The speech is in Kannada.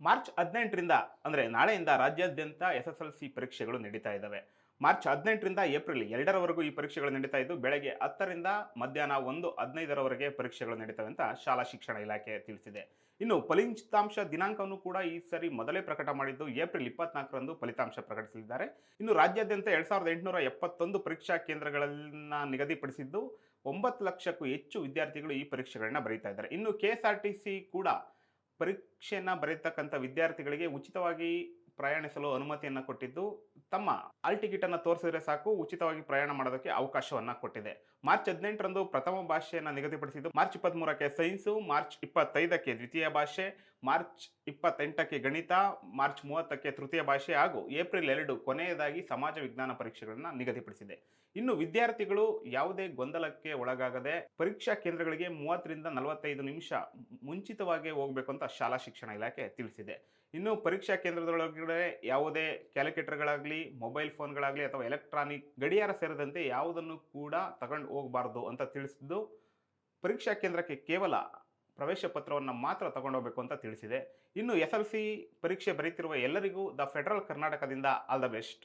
ಮಾರ್ಚ್ 18ರಿಂದ ಅಂದರೆ ನಾಳೆಯಿಂದ ರಾಜ್ಯಾದ್ಯಂತ ಎಸ್ಎಸ್ಎಲ್ಸಿ ಪರೀಕ್ಷೆಗಳು ನಡೀತಾ ಇದ್ದಾವೆ. ಮಾರ್ಚ್ 18ರಿಂದ ಏಪ್ರಿಲ್ 2ರವರೆಗೂ ಈ ಪರೀಕ್ಷೆಗಳು ನಡೀತಾ ಇದ್ದು, ಬೆಳಗ್ಗೆ 10ರಿಂದ ಮಧ್ಯಾಹ್ನ 1:15ರವರೆಗೆ ಪರೀಕ್ಷೆಗಳು ನಡೀತವೆ ಅಂತ ಶಾಲಾ ಶಿಕ್ಷಣ ಇಲಾಖೆ ತಿಳಿಸಿದೆ. ಇನ್ನು ಫಲಿತಾಂಶ ದಿನಾಂಕವನ್ನು ಕೂಡ ಈ ಸರಿ ಮೊದಲೇ ಪ್ರಕಟ ಮಾಡಿದ್ದು ಏಪ್ರಿಲ್ 24ರಂದು ಫಲಿತಾಂಶ ಪ್ರಕಟಿಸಲಿದ್ದಾರೆ. ಇನ್ನು ರಾಜ್ಯಾದ್ಯಂತ 2871 ಪರೀಕ್ಷಾ ಕೇಂದ್ರಗಳನ್ನ ನಿಗದಿಪಡಿಸಿದ್ದು 9 ಲಕ್ಷಕ್ಕೂ ಹೆಚ್ಚು ವಿದ್ಯಾರ್ಥಿಗಳು ಈ ಪರೀಕ್ಷೆಗಳನ್ನ ಬರೀತಾ ಇದ್ದಾರೆ. ಇನ್ನು ಕೆಎಸ್ಆರ್ಟಿಸಿ ಕೂಡ ಪರೀಕ್ಷೆಯನ್ನ ಬರೆಯತಕ್ಕಂಥ ವಿದ್ಯಾರ್ಥಿಗಳಿಗೆ ಉಚಿತವಾಗಿ ಪ್ರಯಾಣಿಸಲು ಅನುಮತಿಯನ್ನ ಕೊಟ್ಟಿದ್ದು, ತಮ್ಮ ಹಾಲ್ ಟಿಕೆಟ್ ಅನ್ನು ತೋರಿಸಿದ್ರೆ ಸಾಕು ಉಚಿತವಾಗಿ ಪ್ರಯಾಣ ಮಾಡೋದಕ್ಕೆ ಅವಕಾಶವನ್ನ ಕೊಟ್ಟಿದೆ. ಮಾರ್ಚ್ 18ರಂದು ಪ್ರಥಮ ಭಾಷೆಯನ್ನು ನಿಗದಿಪಡಿಸಿದ್ದು, ಮಾರ್ಚ್ 23ಕ್ಕೆ ಸೈನ್ಸು, ಮಾರ್ಚ್ 25ಕ್ಕೆ ದ್ವಿತೀಯ ಭಾಷೆ, ಮಾರ್ಚ್ 28ಕ್ಕೆ ಗಣಿತ, ಮಾರ್ಚ್ 30ಕ್ಕೆ ತೃತೀಯ ಭಾಷೆ ಹಾಗೂ ಏಪ್ರಿಲ್ 2 ಕೊನೆಯದಾಗಿ ಸಮಾಜ ವಿಜ್ಞಾನ ಪರೀಕ್ಷೆಗಳನ್ನ ನಿಗದಿಪಡಿಸಿದೆ. ಇನ್ನು ವಿದ್ಯಾರ್ಥಿಗಳು ಯಾವುದೇ ಗೊಂದಲಕ್ಕೆ ಒಳಗಾಗದೆ ಪರೀಕ್ಷಾ ಕೇಂದ್ರಗಳಿಗೆ 30ರಿಂದ 45 ನಿಮಿಷ ಮುಂಚಿತವಾಗಿ ಹೋಗಬೇಕು ಅಂತ ಶಾಲಾ ಶಿಕ್ಷಣ ಇಲಾಖೆ ತಿಳಿಸಿದೆ. ಇನ್ನು ಪರೀಕ್ಷಾ ಕೇಂದ್ರದೊಳಗಡೆ ಯಾವುದೇ ಕ್ಯಾಲ್ಕುಲೇಟರ್ಗಳಾಗಲಿ, ಮೊಬೈಲ್ ಫೋನ್ಗಳಾಗಲಿ ಅಥವಾ ಎಲೆಕ್ಟ್ರಾನಿಕ್ ಗಡಿಯಾರ ಸೇರಿದಂತೆ ಯಾವುದನ್ನು ಕೂಡ ತಗೊಂಡು ಹೋಗಬಾರ್ದು ಅಂತ ತಿಳಿಸಿದ್ದು, ಪರೀಕ್ಷಾ ಕೇಂದ್ರಕ್ಕೆ ಕೇವಲ ಪ್ರವೇಶ ಪತ್ರವನ್ನು ಮಾತ್ರ ತಗೊಂಡು ಹೋಗಬೇಕು ಅಂತ ತಿಳಿಸಿದೆ. ಇನ್ನು ಎಸ್ಎಲ್ಸಿ ಪರೀಕ್ಷೆ ಬರೀತಿರುವ ಎಲ್ಲರಿಗೂ ದ ಫೆಡರಲ್ ಕರ್ನಾಟಕದಿಂದ ಆಲ್ ದ ಬೆಸ್ಟ್.